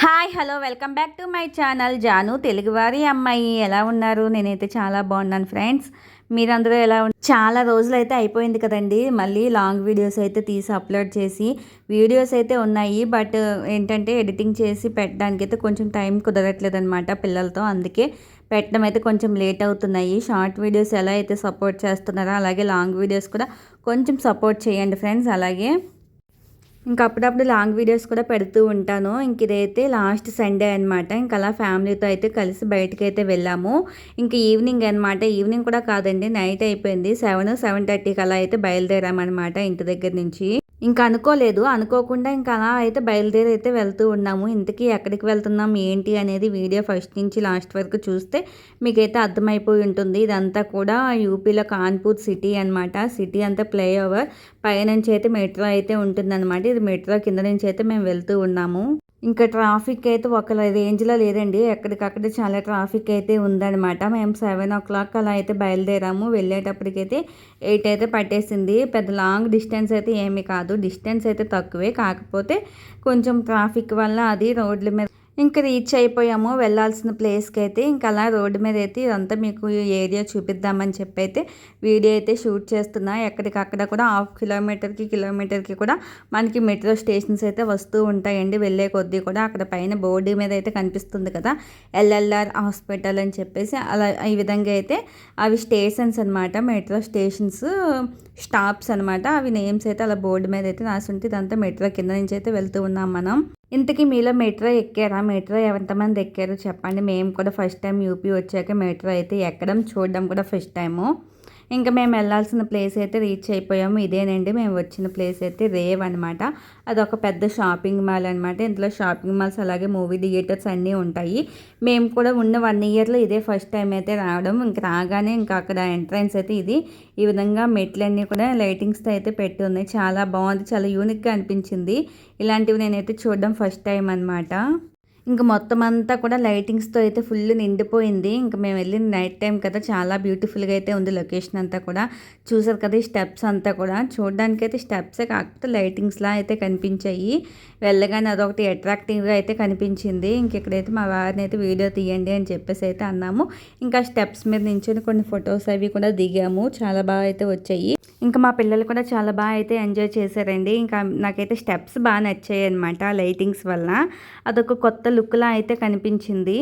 Hi hello welcome back to my channel Janu తెలుగువారి అమ్మాయి. ఎలా ఉన్నారు? నేనైతే చాలా బాగున్నాను ఫ్రెండ్స్. మీరందరూ ఎలా చాలా రోజులు అయితే అయిపోయింది కదండి. మళ్ళీ లాంగ్ వీడియోస్ అయితే తీసి అప్లోడ్ చేసి వీడియోస్ అయితే ఉన్నాయి. బట్ ఏంటంటే ఎడిటింగ్ చేసి పెట్టడానికి అయితే కొంచెం టైం కుదరట్లేదు అనమాట పిల్లలతో. అందుకే పెట్టడం అయితే కొంచెం లేట్ అవుతున్నాయి. షార్ట్ వీడియోస్ ఎలా అయితే సపోర్ట్ చేస్తున్నారో అలాగే లాంగ్ వీడియోస్ కూడా కొంచెం సపోర్ట్ చేయండి ఫ్రెండ్స్. అలాగే ఇంకా అప్పుడప్పుడు లాంగ్ వీడియోస్ కూడా పెడుతూ ఉంటాను. ఇంక ఇదైతే లాస్ట్ సండే అనమాట. ఇంకా అలా ఫ్యామిలీతో అయితే కలిసి బయటకు అయితే వెళ్ళాము. ఇంక ఈవినింగ్ అనమాట. ఈవినింగ్ కూడా కాదండి, నైట్ అయిపోయింది. 7-7:30కి అలా అయితే బయలుదేరామన్నమాట ఇంటి దగ్గర నుంచి. ఇంకా అనుకోలేదు, అనుకోకుండా ఇంకా అలా అయితే బయలుదేరి అయితే వెళ్తూ ఉన్నాము. ఇంతకీ ఎక్కడికి వెళ్తున్నాం ఏంటి అనేది వీడియో ఫస్ట్ నుంచి లాస్ట్ వరకు చూస్తే మీకైతే అర్థమైపోయి ఉంటుంది. ఇదంతా కూడా యూపీలో కాన్పూర్ సిటీ అనమాట. సిటీ అంతా ఫ్లై ఓవర్ పైనుంచి అయితే మెట్రో అయితే ఉంటుందన్నమాట. ఇది మెట్రో కింద నుంచి అయితే మేము వెళ్తూ ఉన్నాము. ఇంకా ట్రాఫిక్ అయితే ఒక రేంజ్లో లేదండి, ఎక్కడికక్కడ చాలా ట్రాఫిక్ అయితే ఉందన్నమాట. మేము 7 o'clock అలా అయితే బయలుదేరాము. వెళ్ళేటప్పటికైతే 8 అయితే పట్టేసింది. పెద్ద లాంగ్ డిస్టెన్స్ అయితే ఏమీ కాదు, డిస్టెన్స్ అయితే తక్కువే, కాకపోతే కొంచెం ట్రాఫిక్ వల్ల అది రోడ్ల మీద ఇంకా రీచ్ అయిపోయాము వెళ్ళాల్సిన ప్లేస్కి అయితే. ఇంకా అలా రోడ్డు మీద అయితే ఇదంతా మీకు ఏరియా చూపిద్దామని చెప్పి అయితే వీడియో అయితే షూట్ చేస్తున్నా. ఎక్కడికక్కడ కూడా 1/2 కిలోమీటర్కి కూడా మనకి మెట్రో స్టేషన్స్ అయితే వస్తూ ఉంటాయండి. వెళ్ళే కొద్దీ కూడా అక్కడ పైన బోర్డు మీద అయితే కనిపిస్తుంది కదా, ఎల్ఎల్ఆర్ హాస్పిటల్ అని చెప్పేసి. అలా ఈ విధంగా అయితే అవి స్టేషన్స్ అనమాట, మెట్రో స్టేషన్స్ స్టాప్స్ అనమాట. అవి నేమ్స్ అయితే అలా బోర్డు మీద అయితే రాసి ఉంటే ఇదంతా మెట్రో కింద నుంచి అయితే వెళ్తూ ఉన్నాం మనం. ఇంతకీ మీలో మెట్రో ఎక్కారా? మెట్రో ఎంతమంది ఎక్కారు చెప్పండి. మేము కూడా ఫస్ట్ టైం యూపీ వచ్చాక మెట్రో అయితే ఎక్కడం చూడడం కూడా ఫస్ట్ టైము. ఇంకా మేము వెళ్ళాల్సిన ప్లేస్ అయితే రీచ్ అయిపోయాము. ఇదేనండి మేము వచ్చిన ప్లేస్ అయితే రేవ్ అనమాట. అదొక పెద్ద షాపింగ్ మాల్ అనమాట. ఇందులో షాపింగ్ మాల్స్ అలాగే మూవీ థియేటర్స్ అన్నీ ఉంటాయి. మేము కూడా ఉన్న 1 yearలో ఇదే ఫస్ట్ టైం అయితే రావడం. ఇంక రాగానే ఇంకా అక్కడ ఎంట్రన్స్ అయితే ఇది ఈ విధంగా మెట్లన్నీ కూడా లైటింగ్స్తో అయితే పెట్టి ఉన్నాయి. చాలా బాగుంది, చాలా యూనిక్గా అనిపించింది. ఇలాంటివి నేనైతే చూడడం ఫస్ట్ టైం అనమాట. ఇంక మొత్తం అంతా కూడా లైటింగ్స్తో అయితే ఫుల్ నిండిపోయింది. ఇంకా మేము వెళ్ళిన నైట్ టైం కదా, చాలా బ్యూటిఫుల్గా అయితే ఉంది లొకేషన్ అంతా కూడా. చూసారు కదా ఈ స్టెప్స్ అంతా కూడా, చూడడానికి అయితే స్టెప్సే కాకపోతే లైటింగ్స్లా అయితే కనిపించాయి. వెళ్ళగానే అదొకటి అట్రాక్టివ్గా అయితే కనిపించింది. ఇంక ఇక్కడైతే మా వారిని అయితే వీడియో తీయండి అని చెప్పేసి అయితే అన్నాము. ఇంకా స్టెప్స్ మీద నించుని కొన్ని ఫొటోస్ అవి కూడా దిగాము. చాలా బాగా అయితే వచ్చాయి. ఇంకా మా పిల్లలు కూడా చాలా బాగా అయితే ఎంజాయ్ చేశారండి. ఇంకా నాకైతే స్టెప్స్ బాగా నచ్చాయి అనమాట లైటింగ్స్ వల్ల. అదొక కొత్త లుక్లా అయితే కనిపించింది.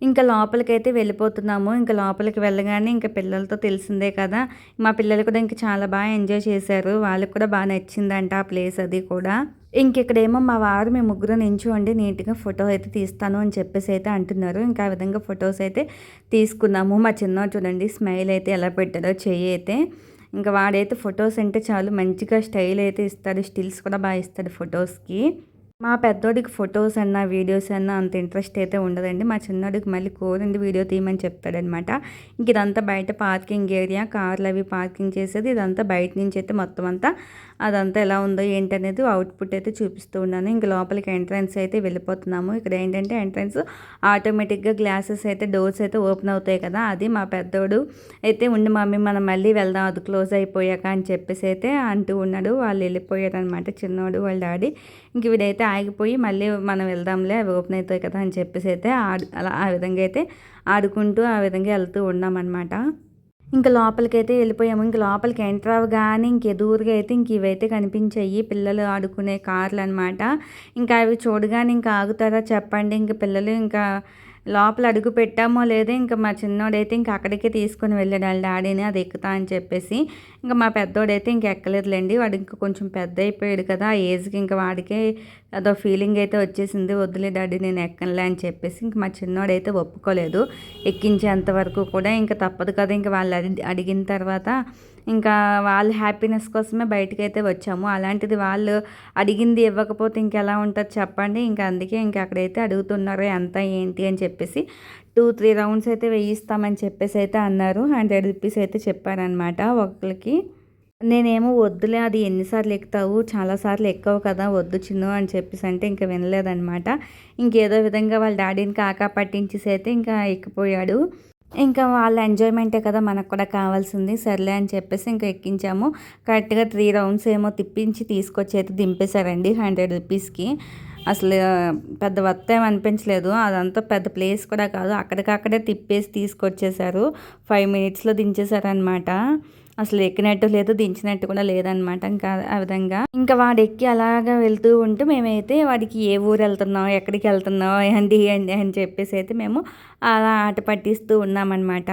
ఇంకా లోపలికైతే వెళ్ళిపోతున్నాము. ఇంకా లోపలికి వెళ్ళగానే ఇంకా పిల్లలతో తెలిసిందే కదా, మా పిల్లలు కూడా ఇంకా చాలా బాగా ఎంజాయ్ చేశారు. వాళ్ళకి కూడా బాగా నచ్చిందంట ఆ ప్లేస్ అది కూడా. ఇంకెక్కడేమో మా వారు మేము ముగ్గురు నించోండి నీట్గా ఫోటో అయితే తీస్తాను అని చెప్పేసి అయితే అంటున్నారు. ఇంకా ఆ విధంగా ఫొటోస్ అయితే తీసుకున్నాము. మా చిన్నోడు చూడండి స్మైల్ అయితే ఎలా పెట్టాడో, చెయ్యి అయితే. ఇంకా వాడైతే ఫొటోస్ అంటే చాలు మంచిగా స్టైల్ అయితే ఇస్తాడు, స్టిల్స్ కూడా బాగా ఇస్తాడు ఫొటోస్కి. మా పెద్దోడికి ఫొటోస్ అన్నా వీడియోస్ అన్నా అంత ఇంట్రెస్ట్ అయితే ఉండదండి. మా చిన్నోడికి మళ్ళీ కోరింది వీడియో తీయమని చెప్తాడనమాట. ఇంక ఇదంతా బయట పార్కింగ్ ఏరియా, కార్లు అవి పార్కింగ్ చేసేది. ఇదంతా బయట నుంచి అయితే మొత్తం అంతా అదంతా ఎలా ఉందో ఏంటనేది అవుట్పుట్ అయితే చూపిస్తూ ఉన్నాను. ఇంక లోపలికి ఎంట్రన్స్ అయితే వెళ్ళిపోతున్నాము. ఇక్కడ ఏంటంటే ఎంట్రన్స్ ఆటోమేటిక్గా గ్లాసెస్ అయితే డోర్స్ అయితే ఓపెన్ అవుతాయి కదా, అది మా పెద్దోడు అయితే ఉండి మమ్మీ మనం మళ్ళీ వెళ్దాం అది క్లోజ్ అయిపోయాక అని చెప్పేసి అయితే అంటూ ఉన్నాడు. వాళ్ళు వెళ్ళిపోయారు అనమాట, చిన్నోడు వాళ్ళ డాడీ. ఇంక వీడైతే ఆగిపోయి మళ్ళీ మనం వెళ్దాంలే అవి ఓపెన్ అవుతాయి కదా అని చెప్పేసి అయితే అలా ఆ విధంగా అయితే ఆడుకుంటూ ఆ విధంగా వెళ్తూ ఉన్నామన్నమాట. ఇంకా లోపలికైతే వెళ్ళిపోయాము. ఇంక లోపలికి ఎంటర్ అవ్వగానే ఇంక ఎదురుగా అయితే ఇంక ఇవైతే కనిపించాయి పిల్లలు ఆడుకునే కార్లు అనమాట. ఇంకా అవి చూడగానే ఇంకా ఆగుతారా చెప్పండి. ఇంక పిల్లలు ఇంకా లోపల అడుగు పెట్టామో లేదో ఇంకా మా చిన్నోడైతే ఇంకా అక్కడికే తీసుకొని వెళ్ళాడు వాళ్ళ డాడీని అది ఎక్కుతా అని చెప్పేసి. ఇంకా మా పెద్దోడైతే ఇంక ఎక్కలేదులేండి, వాడు ఇంకా కొంచెం పెద్ద అయిపోయాడు కదా, ఆ ఏజ్కి ఇంకా వాడికే అదో ఫీలింగ్ అయితే వచ్చేసింది, వద్దులే డాడీ నేను ఎక్కనులే అని చెప్పేసి. ఇంక మా చిన్నోడైతే ఒప్పుకోలేదు ఎక్కించేంత వరకు కూడా. ఇంకా తప్పదు కదా, ఇంకా వాళ్ళు అడిగిన తర్వాత ఇంకా వాళ్ళ హ్యాపీనెస్ కోసమే బయటకైతే వచ్చాము. అలాంటిది వాళ్ళు అడిగింది ఇవ్వకపోతే ఇంకెలా ఉంటుంది చెప్పండి. ఇంకా అందుకే ఇంకా అక్కడైతే అడుగుతున్నారు ఎంత ఏంటి అని చెప్పేసి. 2-3 రౌండ్స్ అయితే వేయిస్తామని చెప్పేసి అయితే అన్నారు. 100 రూపీస్ అయితే చెప్పారనమాట ఒకరికి. నేనేమో వద్దులే అది ఎన్నిసార్లు ఎక్కుతావు, చాలాసార్లు ఎక్కవు కదా, వద్దు చిన్ను అని చెప్పేసి అంటే ఇంకా వినలేదనమాట. ఇంకేదో విధంగా వాళ్ళ డాడీని కాకా పట్టించేసి అయితే ఇంకా ఎక్కిపోయాడు. ఇంకా వాళ్ళ ఎంజాయ్మెంటే కదా మనకు కూడా కావాల్సింది, సర్లే అని చెప్పేసి ఇంకా ఎక్కించాము. కరెక్ట్గా 3 రౌండ్స్ ఏమో తిప్పించి తీసుకొచ్చి అయితే దింపేశారండి 100 రూపీస్కి. అసలు పెద్ద వర్త్ ఏమి అనిపించలేదు. అదంతా పెద్ద ప్లేస్ కూడా కాదు. అక్కడికక్కడే తిప్పేసి తీసుకొచ్చేసారు. 5 మినిట్స్‌లో దించేసారనమాట. అసలు ఎక్కినట్టు లేదు, దించినట్టు కూడా లేదనమాట. ఇంకా ఆ విధంగా ఇంకా వాడెక్కి అలాగా వెళ్తూ ఉంటూ మేమైతే వాడికి ఏ ఊరు వెళ్తున్నావు, ఎక్కడికి వెళ్తున్నావు, ఏంటి ఏంటి అని చెప్పేసి అయితే మేము అలా ఆట పట్టిస్తూ ఉన్నామన్నమాట.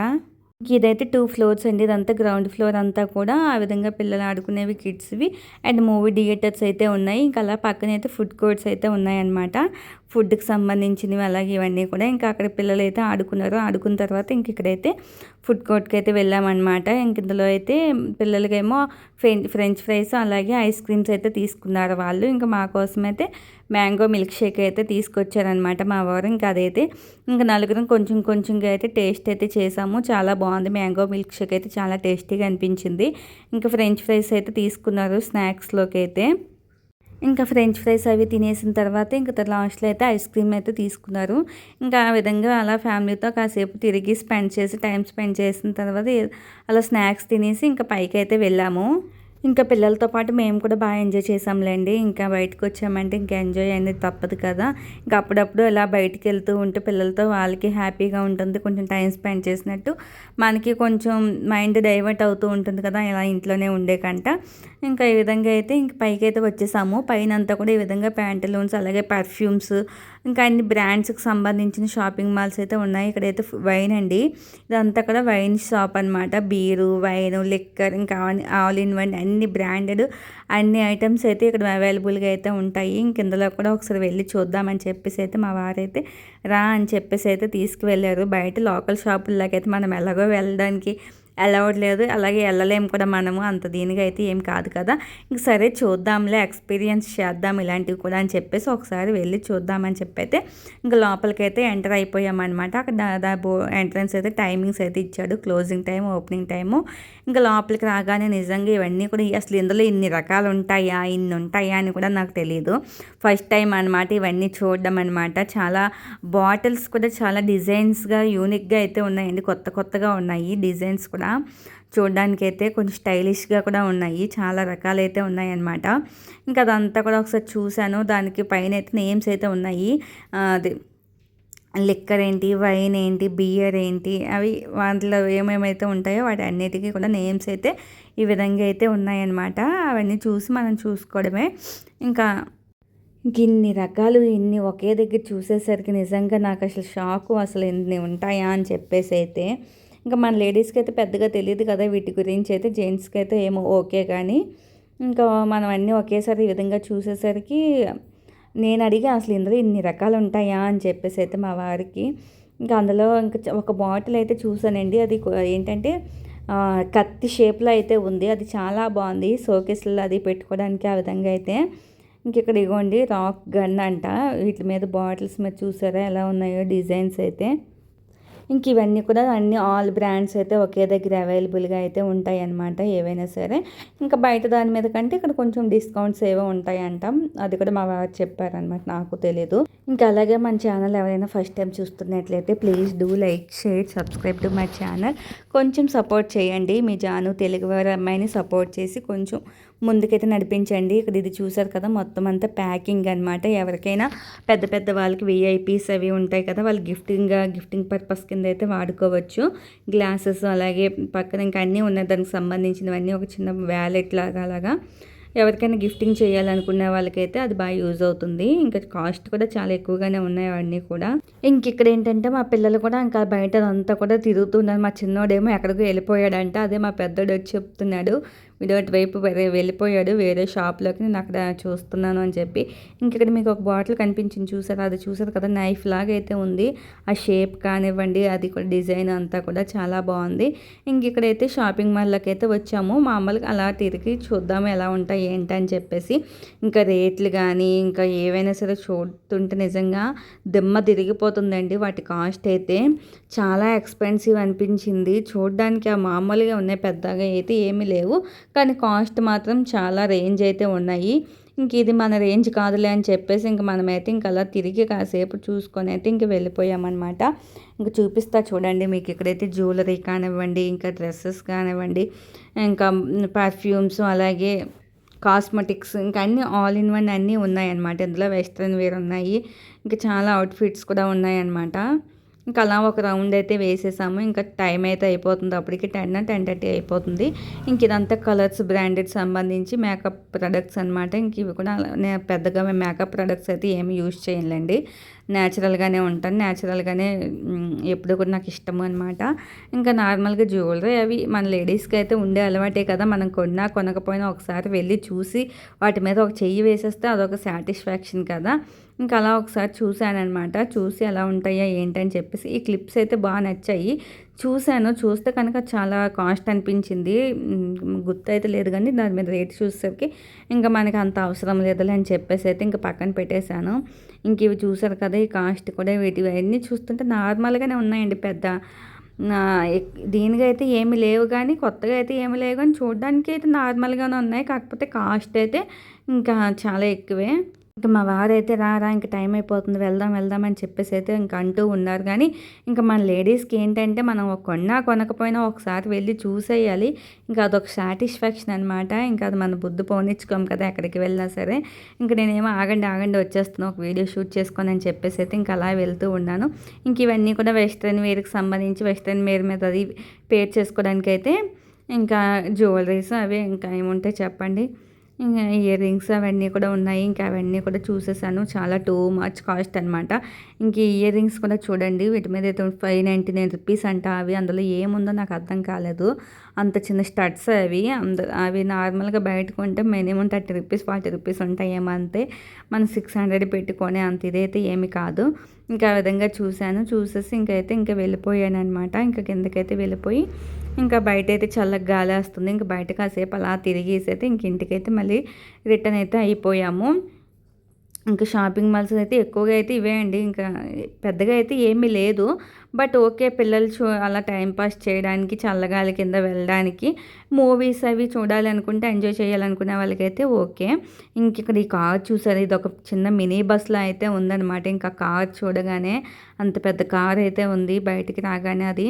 ఇదైతే 2 ఫ్లోర్స్ అండి. ఇదంతా గ్రౌండ్ ఫ్లోర్ అంతా కూడా ఆ విధంగా పిల్లలు ఆడుకునేవి కిడ్స్‌వి అండ్ మూవీ థియేటర్స్ అయితే ఉన్నాయి. ఇంకా అలా పక్కనైతే ఫుడ్ కోర్ట్స్ అయితే ఉన్నాయన్నమాట. ఫుడ్‌కి సంబంధించినవి అలాగే ఇవన్నీ కూడా ఇంకా అక్కడ పిల్లలైతే ఆడుకున్నారు. ఆడుకున్న తర్వాత ఇంక ఇక్కడైతే ఫుడ్ కోర్ట్‌కి అయితే వెళ్ళామన్నమాట. ఇంక ఇందులో అయితే పిల్లలకేమో ఫ్రెంచ్ ఫ్రైస్ అలాగే ఐస్ క్రీమ్స్ అయితే తీసుకున్నారు వాళ్ళు. ఇంకా మా కోసం అయితే మ్యాంగో మిల్క్ షేక్ అయితే తీసుకొచ్చారనమాట మా వారు. ఇంకా అదైతే ఇంకా నలుగురం కొంచెం కొంచెంగా అయితే టేస్ట్ అయితే చేసాము. చాలా బాగుంది. మ్యాంగో మిల్క్ షేక్ అయితే చాలా టేస్టీగా అనిపించింది. ఇంకా ఫ్రెంచ్ ఫ్రైస్ అయితే తీసుకున్నారు స్నాక్స్లోకి అయితే. ఇంకా ఫ్రెంచ్ ఫ్రైస్ అవి తినేసిన తర్వాత ఇంకా లాస్ట్లో అయితే ఐస్ క్రీమ్ అయితే తీసుకున్నారు. ఇంకా ఆ విధంగా అలా ఫ్యామిలీతో కాసేపు తిరిగి టైం స్పెండ్ చేసిన తర్వాత అలా స్నాక్స్ తినేసి ఇంకా పైకి అయితే వెళ్ళాము. ఇంకా పిల్లలతో పాటు మేము కూడా బాగా ఎంజాయ్ చేసాంలేండి. ఇంకా బయటకు వచ్చామంటే ఇంకా ఎంజాయ్ అనేది తప్పదు కదా. ఇంకా అప్పుడప్పుడు ఇలా బయటికి వెళ్తూ ఉంటే పిల్లలతో వాళ్ళకి హ్యాపీగా ఉంటుంది. కొంచెం టైం స్పెండ్ చేసినట్టు మనకి కొంచెం మైండ్ డైవర్ట్ అవుతూ ఉంటుంది కదా ఇలా ఇంట్లోనే ఉండే కంట. ఇంకా ఈ విధంగా అయితే ఇంక పైకి అయితే వచ్చేసాము. పైన అంతా కూడా ఈ విధంగా ప్యాంటలూన్స్ అలాగే పర్ఫ్యూమ్స్ ఇంకా అన్ని బ్రాండ్స్కి సంబంధించిన షాపింగ్ మాల్స్ అయితే ఉన్నాయి. ఇక్కడైతే వైన్ అండి. ఇదంతా కూడా వైన్ షాప్ అనమాట. బీరు, వైన్, లిక్కర్ ఇంకా ఆల్ ఇన్ వన్ అన్ని బ్రాండెడ్ అన్ని ఐటమ్స్ అయితే ఇక్కడ అవైలబుల్గా అయితే ఉంటాయి. ఇందులో కూడా ఒకసారి వెళ్ళి చూద్దామని చెప్పేసి అయితే మా వారైతే రా అని చెప్పేసి అయితే తీసుకువెళ్ళారు. బయట లోకల్ షాపుల్లోకైతే మనం ఎలాగో వెళ్ళడానికి అలౌడ్ లేదు, అలాగే వెళ్ళలేము కూడా మనము అంత దీనిగా అయితే ఏం కాదు కదా. ఇంక సరే చూద్దాంలే, ఎక్స్పీరియన్స్ చేద్దాం ఇలాంటివి కూడా అని చెప్పేసి ఒకసారి వెళ్ళి చూద్దామని చెప్పైతే ఇంకా లోపలికైతే ఎంటర్ అయిపోయామన్నమాట. అక్కడ దాదాపు ఎంట్రన్స్ అయితే టైమింగ్స్ అయితే ఇచ్చాడు, క్లోజింగ్ టైం, ఓపెనింగ్ టైము. ఇంకా లోపలికి రాగానే నిజంగా ఇవన్నీ కూడా అసలు ఇందులో ఇన్ని రకాలు ఉంటాయా, ఇన్ని ఉంటాయా అని కూడా నాకు తెలియదు. ఫస్ట్ టైం అనమాట ఇవన్నీ చూడడం అనమాట. చాలా బాటిల్స్ కూడా చాలా డిజైన్స్గా యూనిక్గా అయితే ఉన్నాయండి. కొత్తగా ఉన్నాయి డిజైన్స్ కూడా. చూడడానికైతే కొంచెం స్టైలిష్గా కూడా ఉన్నాయి. చాలా రకాలైతే ఉన్నాయన్నమాట. ఇంకా అదంతా కూడా ఒకసారి చూశాను. దానికి పైన అయితే నేమ్స్ అయితే ఉన్నాయి. అది లిక్కర్ ఏంటి, వైన్ ఏంటి, బియర్ ఏంటి, అవి వాటిలో ఏమేమైతే ఉంటాయో వాటి అన్నిటికీ కూడా నేమ్స్ అయితే ఈ విధంగా అయితే ఉన్నాయన్నమాట. అవన్నీ చూసి మనం చూసుకోవడమే. ఇంకా ఇన్ని రకాలు ఇన్ని ఒకే దగ్గర చూసేసరికి నిజంగా నాకు అసలు షాకు. అసలు ఇన్ని ఉంటాయా అని చెప్పేసి అయితే ఇంకా మన లేడీస్కి అయితే పెద్దగా తెలియదు కదా వీటి గురించి. అయితే జెంట్స్కి అయితే ఏమో ఓకే, కానీ ఇంకా మనం అన్నీ ఒకేసారి ఈ విధంగా చూసేసరికి నేను అడిగా అసలు ఇందులో ఇన్ని రకాలు ఉంటాయా అని చెప్పేసి అయితే మా వారికి. ఇంకా అందులో ఇంకా ఒక బాటిల్ అయితే చూసానండి. అది ఏంటంటే కత్తి షేప్లో అయితే ఉంది. అది చాలా బాగుంది. షోకేస్లో అది పెట్టుకోవడానికి ఆ విధంగా అయితే. ఇంక ఇక్కడ ఇగోండి రాక్ గన్ అంట. వీటి మీద బాటిల్స్ మీద చూసారా ఎలా ఉన్నాయో డిజైన్స్ అయితే. ఇంక ఇవన్నీ కూడా అన్ని ఆల్ బ్రాండ్స్ అయితే ఒకే దగ్గర అవైలబుల్గా అయితే ఉంటాయి అన్నమాట. ఏవైనా సరే ఇంకా బయట దాని మీద కంటే ఇక్కడ కొంచెం డిస్కౌంట్స్ ఏవో ఉంటాయంట. అది కూడా మా వారు చెప్పారనమాట, నాకు తెలీదు. ఇంకా అలాగే మన ఛానల్ ఎవరైనా ఫస్ట్ టైం చూస్తున్నట్లయితే please do like, share, subscribe to my channel. కొంచెం సపోర్ట్ చేయండి. మీ జాను తెలుగువారి అమ్మాయిని సపోర్ట్ చేసి కొంచెం ముందుకైతే నడిపించండి. ఇక్కడ ఇది చూసారు కదా మొత్తం అంతా ప్యాకింగ్ అనమాట. ఎవరికైనా పెద్ద వాళ్ళకి విఐపీస్ అవి ఉంటాయి కదా, వాళ్ళు గిఫ్టింగ్ పర్పస్ కింద అయితే వాడుకోవచ్చు. గ్లాసెస్ అలాగే పక్కన ఇంకా అన్నీ ఉన్నాయి దానికి సంబంధించినవన్నీ. ఒక చిన్న వ్యాలెట్ లాగా అలాగా ఎవరికైనా గిఫ్టింగ్ చేయాలనుకునే వాళ్ళకైతే అది బాగా యూజ్ అవుతుంది. ఇంకా కాస్ట్ కూడా చాలా ఎక్కువగానే ఉన్నాయి అవన్నీ కూడా. ఇంక ఇక్కడ ఏంటంటే మా పిల్లలు కూడా ఇంకా బయట అంతా కూడా తిరుగుతున్నారు. మా చిన్నోడేమో ఎక్కడికో వెళ్ళిపోయాడంట. అదే మా పెద్దోడు వచ్చి చెప్తున్నాడు, వీడు వైపు వెళ్ళిపోయాడు వేరే షాప్లోకి, నేను అక్కడ చూస్తున్నాను అని చెప్పి. ఇక్కడ మీకు ఒక బాటిల్ కనిపించింది చూసారు, అది చూసారు కదా నైఫ్ లాగా అయితే ఉంది. ఆ షేప్ కానివ్వండి, అది కూడా డిజైన్ అంతా కూడా చాలా బాగుంది. ఇక్కడైతే షాపింగ్ మాల్లోకి అయితే వచ్చాము. మామూలుగా అలా తిరిగి చూద్దాము ఎలా ఉంటాయి ఏంటని చెప్పేసి. ఇంకా రేట్లు కానీ ఇంకా ఏవైనా సరే చూస్తుంటే నిజంగా దిమ్మ తిరిగిపోతుందండి. వాటి కాస్ట్ అయితే చాలా ఎక్స్పెన్సివ్ అనిపించింది. చూడడానికి ఆ మామూలుగా ఉన్నాయి, పెద్దగా అయితే ఏమీ లేవు, కానీ కాస్ట్ మాత్రం చాలా రేంజ్ అయితే ఉన్నాయి. ఇది మన రేంజ్ కాదులే అని చెప్పేసి మనమైతే అలా తిరిగి కాసేపు చూసుకొని అయితే వెళ్ళిపోయామన్నమాట. చూపిస్తా చూడండి మీకు. ఇక్కడైతే జ్యువెలరీ కానివ్వండి, ఇంకా డ్రెస్సెస్ కానివ్వండి, ఇంకా పర్ఫ్యూమ్స్ అలాగే కాస్మెటిక్స్ ఇంకా అన్నీ ఆల్ ఇన్ వన్ అన్నీ ఉన్నాయన్నమాట. ఇందులో వెస్ట్రన్ వేర్ ఉన్నాయి, ఇంకా చాలా అవుట్ఫిట్స్ కూడా ఉన్నాయన్నమాట. ఇంకా అలా ఒక రౌండ్ అయితే వేసేసాము. ఇంకా టైం అయితే అయిపోతుంది, అప్పటికి 10-10:30 అయిపోతుంది. ఇంక ఇదంతా కలర్స్ బ్రాండెడ్ సంబంధించి మేకప్ ప్రొడక్ట్స్ అనమాట. ఇంక ఇవి కూడా పెద్దగా మేకప్ ప్రొడక్ట్స్ అయితే ఏమి యూజ్ చేయలేండి, న్యాచురల్గానే ఉంటాను. న్యాచురల్గానే ఎప్పుడు కూడా నాకు ఇష్టము అనమాట. ఇంకా నార్మల్గా జ్యువెలరీ అవి మన లేడీస్కి అయితే ఉండే అలవాటే కదా, మనం కొన్నా కొనకపోయినా ఒకసారి వెళ్ళి చూసి వాటి మీద ఒక చెయ్యి వేసేస్తే అదొక సాటిస్ఫాక్షన్ కదా. ఇంకా అలా ఒకసారి చూశానమాట, చూసి ఎలా ఉంటాయా ఏంటని చెప్పేసి ఈ క్లిప్స్ అయితే బాగా నచ్చాయి. చూస్తే కనుక చాలా కాస్ట్ అనిపించింది, గుర్తు అయితే లేదు కానీ దాని మీద రేట్ చూసేసరికి ఇంకా మనకి అంత అవసరం లేదులే అని చెప్పేసి అయితే ఇంకా పక్కన పెట్టేశాను. ఇంక ఇవి చూసారు కదా, ఈ కాస్ట్ కూడా వీటివన్నీ చూస్తుంటే నార్మల్గానే ఉన్నాయండి. పెద్ద దీనిగా అయితే ఏమి లేవు కానీ, కొత్తగా అయితే ఏమి లేవు కానీ చూడడానికి అయితే నార్మల్గానే ఉన్నాయి. కాకపోతే కాస్ట్ అయితే ఇంకా చాలా ఎక్కువే. ఇంకా మా వారైతే రారా ఇంక టైం అయిపోతుంది వెళ్దాం అని చెప్పేసి అయితే ఇంకా అంటూ ఉన్నారు. కానీ ఇంకా మన లేడీస్కి ఏంటంటే మనం కొనకపోయినా ఒకసారి వెళ్ళి చూసేయాలి. ఇంకా అదొక సాటిస్ఫాక్షన్ అనమాట. ఇంకా అది మన బుద్ధి పోనిచ్చుకోం కదా ఎక్కడికి వెళ్ళినా సరే. ఇంకా నేనేమో ఆగండి వచ్చేస్తున్నాను ఒక వీడియో షూట్ చేసుకొని అని చెప్పేసి అయితే ఇంకా అలా వెళ్తూ ఉన్నాను. ఇంక ఇవన్నీ కూడా వెస్ట్రన్ వేర్కి సంబంధించి వెస్ట్రన్ వేర్ మీద అది పేర్ చేసుకోవడానికి అయితే ఇంకా జ్యువెలరీస్ అవి ఇంకా ఏముంటాయి చెప్పండి. ఇంకా ఇయర్ రింగ్స్ అవన్నీ కూడా ఉన్నాయి. ఇంకా అవన్నీ కూడా చూసేసాను, చాలా టూ మచ్ కాస్ట్ అనమాట. ఇంక ఇయర్ రింగ్స్ కూడా చూడండి, వీటి మీద అయితే 599 రూపీస్ అంట. అవి అందులో ఏముందో నాకు అర్థం కాలేదు. అంత చిన్న స్టడ్స్ అవి నార్మల్గా బయట కొంటే మినిమం 30 రూపీస్ 40 రూపీస్ ఉంటాయేమో అంతే. మనం 600 పెట్టుకొని అంత ఇదైతే ఏమి కాదు. ఇంకా ఆ విధంగా చూసేసి ఇంకా వెళ్ళిపోయాను అనమాట. ఇంకా కిందకైతే వెళ్ళిపోయి ఇంకా బయట అయితే చల్లగా గాలి వస్తుంది. ఇంకా బయట కాసేపు అలా తిరిగేసి అయితే ఇంక ఇంటికైతే మళ్ళీ రిటర్న్ అయితే అయిపోయాము. ఇంకా షాపింగ్ మాల్స్ అయితే ఎక్కువగా అయితే ఇవే అండి, ఇంకా పెద్దగా అయితే ఏమీ లేదు. బట్ ఓకే, పిల్లలు అలా టైంపాస్ చేయడానికి చల్లగాలి కింద వెళ్ళడానికి, మూవీస్ అవి చూడాలి అనుకుంటే ఎంజాయ్ చేయాలనుకునే వాళ్ళకైతే ఓకే. ఇంక ఇక్కడ ఈ కార్ చూసారు, ఇది ఒక చిన్న మినీ బస్లో అయితే ఉందన్నమాట. ఇంకా కార్ చూడగానే అంత పెద్ద కార్ అయితే ఉంది. బయటికి రాగానే అది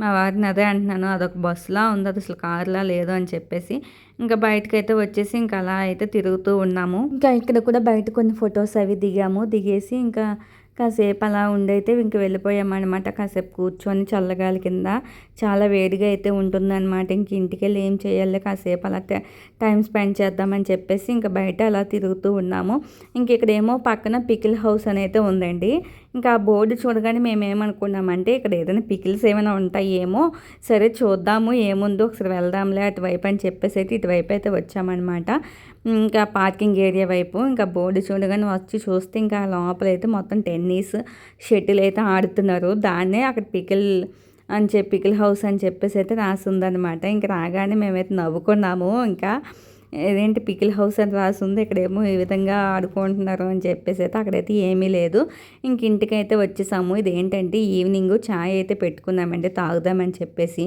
మా వారిని అదే అంటున్నాను, అదొక బస్సులా ఉంది, అది అసలు కార్లా లేదు అని చెప్పేసి. ఇంకా బయటకైతే వచ్చేసి ఇంకా అలా అయితే తిరుగుతూ ఉన్నాము. ఇంకా ఇక్కడ కూడా బయట కొన్ని ఫొటోస్ అవి దిగేసి ఇంకా కాసేపు అలా ఉండైతే ఇంక వెళ్ళిపోయామన్నమాట. కాసేపు కూర్చొని చల్లగాలి కింద, చాలా వేడిగా అయితే ఉంటుందన్నమాట. ఇంక ఇంటికి వెళ్ళి ఏం చేయాలి, కాసేపు అలా టైం స్పెండ్ చేద్దామని చెప్పేసి ఇంకా బయట అలా తిరుగుతూ ఉన్నాము. ఇంక ఇక్కడేమో పక్కన పికిల్ హౌస్ అని అయితే ఉందండి. ఇంకా ఆ బోర్డు చూడగానే మేమేమనుకున్నామంటే ఇక్కడ ఏదైనా పికిల్స్ ఏమైనా ఉంటాయేమో, సరే చూద్దాము ఏముందో ఒకసారి వెళ్దాంలే అటువైపు అని చెప్పేసి అయితే ఇటువైపు అయితే వచ్చామన్నమాట. ఇంకా పార్కింగ్ ఏరియా వైపు ఇంకా బోర్డు చూడగానే వచ్చి చూస్తే ఇంకా లోపలైతే మొత్తం టెన్నిస్ షటిల్ అయితే ఆడుతున్నారు. దాన్నే అక్కడ పికిల్ హౌస్ అని చెప్పేసి అయితే రాసి ఉందన్నమాట. ఇంకా రాగానే మేమైతే నవ్వుకున్నాము. ఇంకా ఇదేంటి పికిల్ హౌస్ అని రాసి ఉంది, ఇక్కడేమో ఈ విధంగా ఆడుకుంటున్నారు అని చెప్పేసి అయితే అక్కడైతే ఏమీ లేదు. ఇంక ఇంటికైతే వచ్చేసాము. ఇదేంటంటే ఈవినింగ్ ఛాయ్ అయితే పెట్టుకున్నామండి తాగుదామని చెప్పేసి.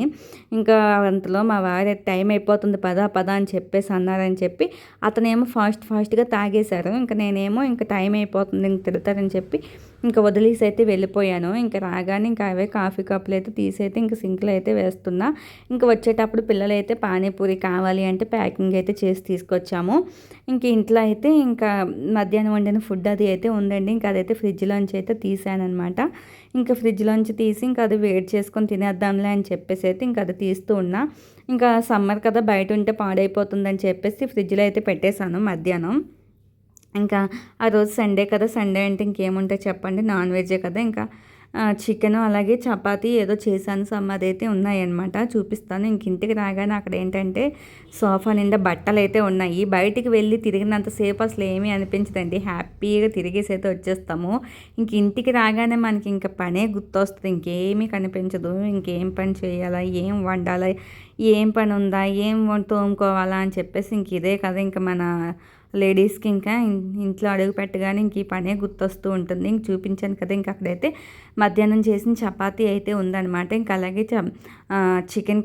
ఇంకా అంతలో మా వారి టైం అయిపోతుంది పద అని చెప్పేసి అన్నారని చెప్పి అతనేమో ఫాస్ట్గా తాగేశారు. ఇంకా నేనేమో ఇంకా టైం అయిపోతుంది ఇంక తిడతారని చెప్పి ఇంకా వదిలేసి అయితే వెళ్ళిపోయాను. ఇంకా రాగానే ఇంకా అవే కాఫీ కప్పులు అయితే తీసైతే ఇంకా సింక్లో అయితే వేస్తున్నా. ఇంకా వచ్చేటప్పుడు పిల్లలు అయితే పానీపూరి కావాలి అంటే ప్యాకింగ్ అయితే చేసి తీసుకొచ్చాము. ఇంక ఇంట్లో అయితే ఇంకా మధ్యాహ్నం వండిన ఫుడ్ అది అయితే ఉందండి. ఇంకా అదైతే ఫ్రిడ్జ్లోంచి అయితే తీసానమాట. ఇంకా ఫ్రిడ్జ్లోంచి తీసి ఇంకా అది వేడి చేసుకొని తినేద్దాంలే అని చెప్పేసి అయితే ఇంకా అది తీస్తూ ఉన్నా. ఇంకా సమ్మర్ కదా బయట ఉంటే పాడైపోతుందని చెప్పేసి ఫ్రిడ్జ్లో అయితే పెట్టేశాను మధ్యాహ్నం. ఇంకా ఆ రోజు సండే కదా, సండే అంటే ఇంకేముంటాయి చెప్పండి, నాన్ వెజ్జే కదా. ఇంకా చికెను అలాగే చపాతీ ఏదో చేశాను, అదైతే ఉన్నాయన్నమాట, చూపిస్తాను. ఇంక ఇంటికి రాగానే అక్కడ ఏంటంటే సోఫా నిండా బట్టలు అయితే ఉన్నాయి. బయటికి వెళ్ళి తిరిగినంతసేపు అసలు ఏమీ అనిపించదండి, హ్యాపీగా తిరిగేసి అయితే వచ్చేస్తాము. ఇంక ఇంటికి రాగానే మనకి ఇంకా పనే గుర్తొస్తుంది, ఇంకేమీ కనిపించదు. ఇంకేం పని చేయాలా, ఏం వండాలా, ఏం పని ఉందా, ఏం తోముకోవాలా అని చెప్పేసి ఇంక ఇదే కదా ఇంకా మన లేడీస్కి. ఇంకా ఇంట్లో అడుగు పెట్టగానే ఇంక ఈ పనే గుర్తొస్తూ ఉంటుంది. ఇంక చూపించాను కదా, ఇంక అక్కడైతే మధ్యాహ్నం చేసిన చపాతీ అయితే ఉందన్నమాట. ఇంకా అలాగే చికెన్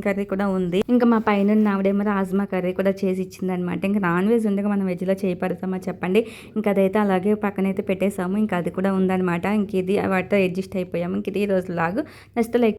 కర్రీ కూడా ఉంది. ఇంకా మా పైన ఆవిడేమో రాజ్మా కర్రీ కూడా చేసి ఇచ్చిందనమాట. ఇంకా నాన్ వెజ్ ఉండగా మనం వెజ్లో చేయపడతామా చెప్పండి. ఇంకా అదైతే అలాగే పక్కనైతే పెట్టేసాము. ఇంకా అది కూడా ఉందన్నమాట. ఇంక ఇది వాటితో అడ్జస్ట్ అయిపోయాము. ఇంక ఇది ఈ రోజు లాగు నెక్స్ట్ లైక్